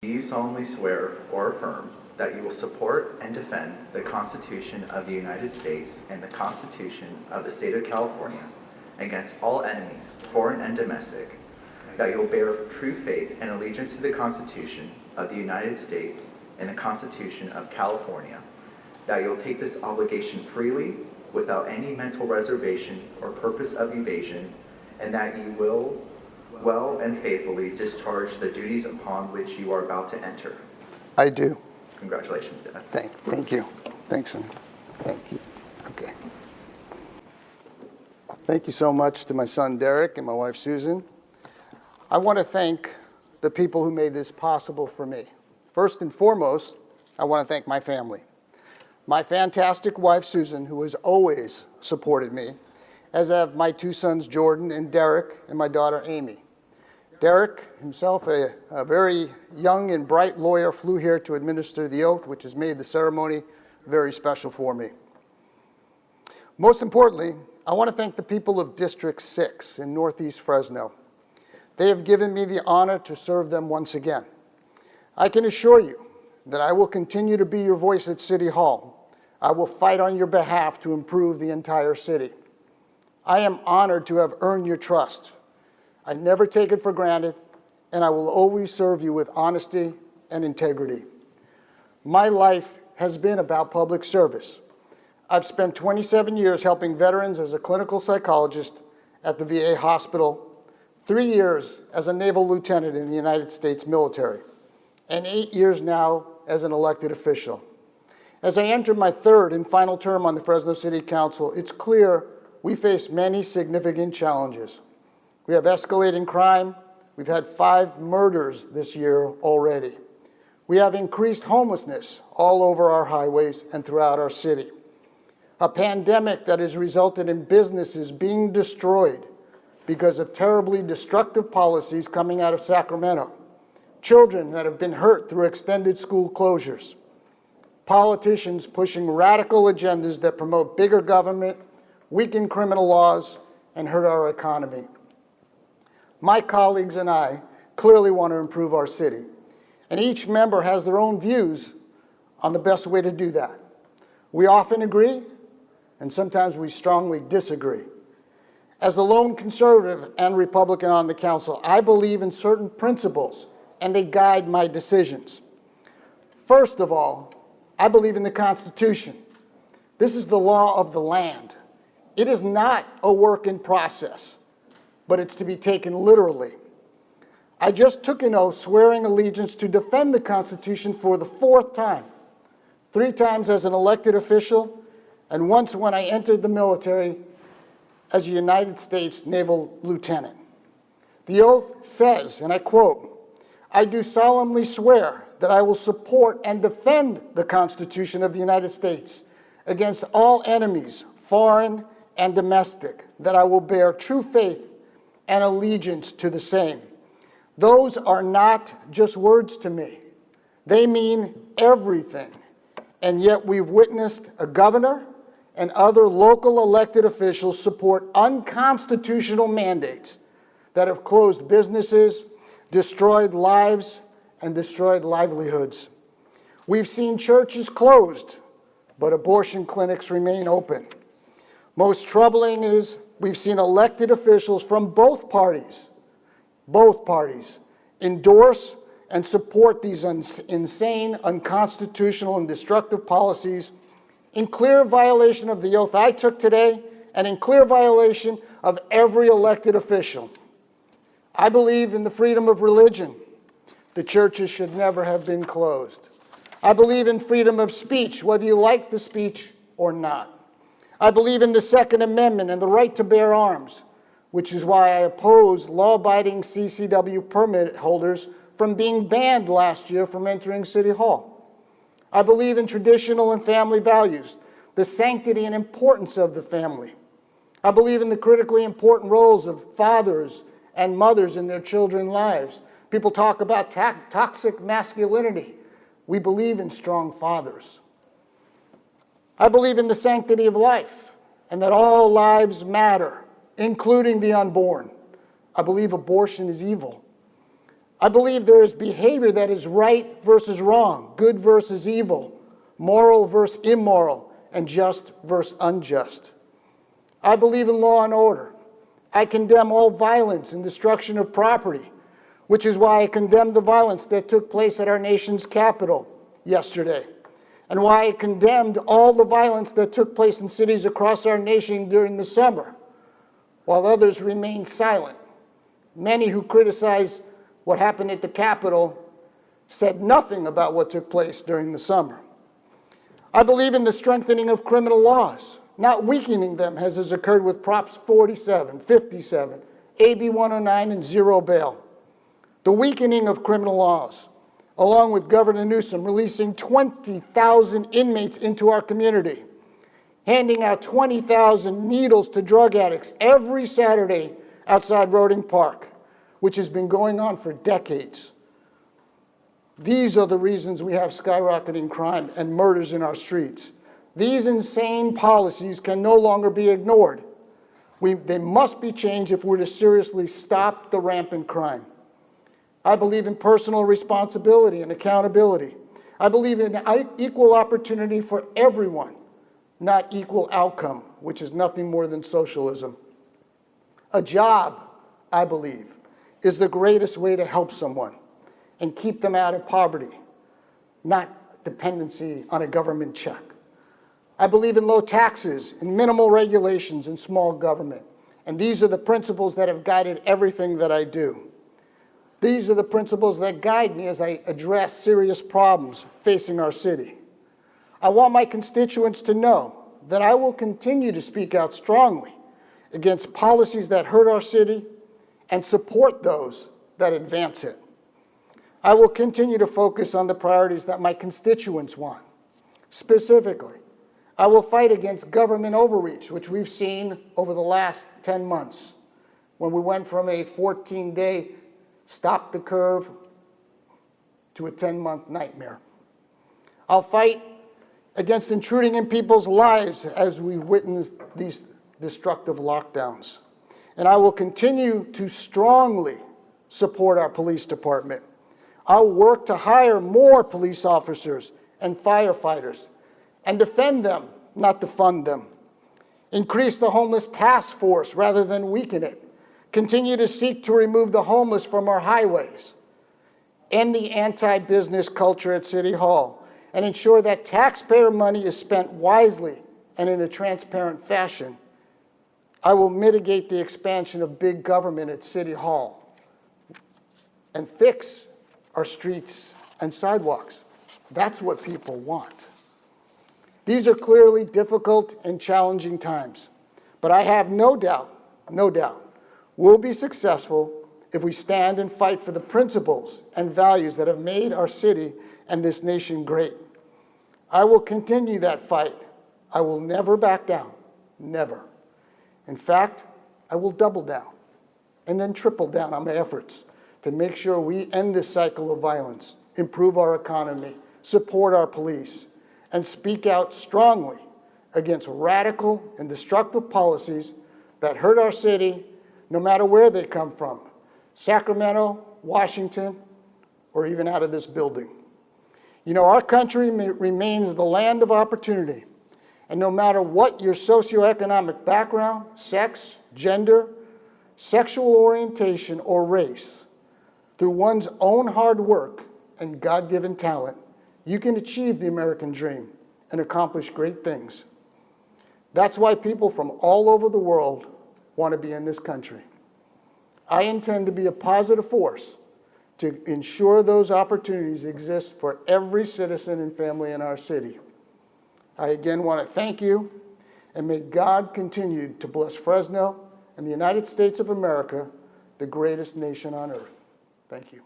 Do you solemnly swear or affirm that you will support and defend the Constitution of the United States and the Constitution of the State of California against all enemies, foreign and domestic, that you will bear true faith and allegiance to the Constitution of the United States and the Constitution of California, that you will take this obligation freely without any mental reservation or purpose of evasion, and that you will well and faithfully discharge the duties upon which you are about to enter? I do. Congratulations, Dad. Thank you. Thanks, son. Thank you. Okay. Thank you so much to my son, Derek, and my wife, Susan. I want to thank the people who made this possible for me. First and foremost, I want to thank my family. My fantastic wife, Susan, who has always supported me, as have my two sons, Jordan and Derek, and my daughter, Amy. Derek, himself a very young and bright lawyer, flew here to administer the oath, which has made the ceremony very special for me. Most importantly, I want to thank the people of District 6 in Northeast Fresno. They have given me the honor to serve them once again. I can assure you that I will continue to be your voice at City Hall. I will fight on your behalf to improve the entire city. I am honored to have earned your trust. I never take it for granted, and I will always serve you with honesty and integrity. My life has been about public service. I've spent 27 years helping veterans as a clinical psychologist at the VA hospital, 3 years as a naval lieutenant in the United States military, and 8 years now as an elected official. As I enter my third and final term on the Fresno City Council, it's clear we face many significant challenges. We have escalating crime. We've had 5 murders this year already. We have increased homelessness all over our highways and throughout our city. A pandemic that has resulted in businesses being destroyed because of terribly destructive policies coming out of Sacramento. Children that have been hurt through extended school closures. Politicians pushing radical agendas that promote bigger government, weaken criminal laws, and hurt our economy. My colleagues and I clearly want to improve our city, and each member has their own views on the best way to do that. We often agree, and sometimes we strongly disagree. As a lone conservative and Republican on the council, I believe in certain principles, and they guide my decisions. First of all, I believe in the Constitution. This is the law of the land. It is not a work in process, but it's to be taken literally. I just took an oath swearing allegiance to defend the Constitution for the 4th time, 3 times as an elected official, and once when I entered the military as a United States Naval Lieutenant. The oath says, and I quote, "I do solemnly swear that I will support and defend the Constitution of the United States against all enemies, foreign and domestic, that I will bear true faith and allegiance to the same." Those are not just words to me. They mean everything. And yet we've witnessed a governor and other local elected officials support unconstitutional mandates that have closed businesses, destroyed lives, and destroyed livelihoods. We've seen churches closed, but abortion clinics remain open. Most troubling is we've seen elected officials from both parties endorse and support these insane, unconstitutional, and destructive policies in clear violation of the oath I took today and in clear violation of every elected official. I believe in the freedom of religion. The churches should never have been closed. I believe in freedom of speech, whether you like the speech or not. I believe in the Second Amendment and the right to bear arms, which is why I oppose law-abiding CCW permit holders from being banned last year from entering City Hall. I believe in traditional and family values, the sanctity and importance of the family. I believe in the critically important roles of fathers and mothers in their children's lives. People talk about toxic masculinity. We believe in strong fathers. I believe in the sanctity of life and that all lives matter, including the unborn. I believe abortion is evil. I believe there is behavior that is right versus wrong, good versus evil, moral versus immoral, and just versus unjust. I believe in law and order. I condemn all violence and destruction of property, which is why I condemned the violence that took place at our nation's capital yesterday, and why I condemned all the violence that took place in cities across our nation during the summer, while others remained silent. Many who criticized what happened at the Capitol said nothing about what took place during the summer. I believe in the strengthening of criminal laws, not weakening them as has occurred with Props 47, 57, AB 109, and zero bail. The weakening of criminal laws, along with Governor Newsom releasing 20,000 inmates into our community, handing out 20,000 needles to drug addicts every Saturday outside Roding Park, which has been going on for decades. These are the reasons we have skyrocketing crime and murders in our streets. These insane policies can no longer be ignored. They must be changed if we're to seriously stop the rampant crime. I believe in personal responsibility and accountability. I believe in equal opportunity for everyone, not equal outcome, which is nothing more than socialism. A job, I believe, is the greatest way to help someone and keep them out of poverty, not dependency on a government check. I believe in low taxes and minimal regulations and small government. And these are the principles that have guided everything that I do. These are the principles that guide me as I address serious problems facing our city. I want my constituents to know that I will continue to speak out strongly against policies that hurt our city and support those that advance it. I will continue to focus on the priorities that my constituents want. Specifically, I will fight against government overreach, which we've seen over the last 10 months, when we went from a 14-day stop the curve to a 10-month nightmare. I'll fight against intruding in people's lives as we witness these destructive lockdowns. And I will continue to strongly support our police department. I'll work to hire more police officers and firefighters and defend them, not defund them. Increase the homeless task force rather than weaken it. Continue to seek to remove the homeless from our highways. End the anti-business culture at City Hall and ensure that taxpayer money is spent wisely and in a transparent fashion. I will mitigate the expansion of big government at City Hall and fix our streets and sidewalks. That's what people want. These are clearly difficult and challenging times, but I have no doubt, we'll be successful if we stand and fight for the principles and values that have made our city and this nation great. I will continue that fight. I will never back down, never. In fact, I will double down and then triple down on my efforts to make sure we end this cycle of violence, improve our economy, support our police, and speak out strongly against radical and destructive policies that hurt our city, no matter where they come from, Sacramento, Washington, or even out of this building. You know, our country remains the land of opportunity, and no matter what your socioeconomic background, sex, gender, sexual orientation, or race, through one's own hard work and God-given talent, you can achieve the American dream and accomplish great things. That's why people from all over the world want to be in this country. I intend to be a positive force to ensure those opportunities exist for every citizen and family in our city. I again want to thank you, and may God continue to bless Fresno and the United States of America, the greatest nation on earth. Thank you.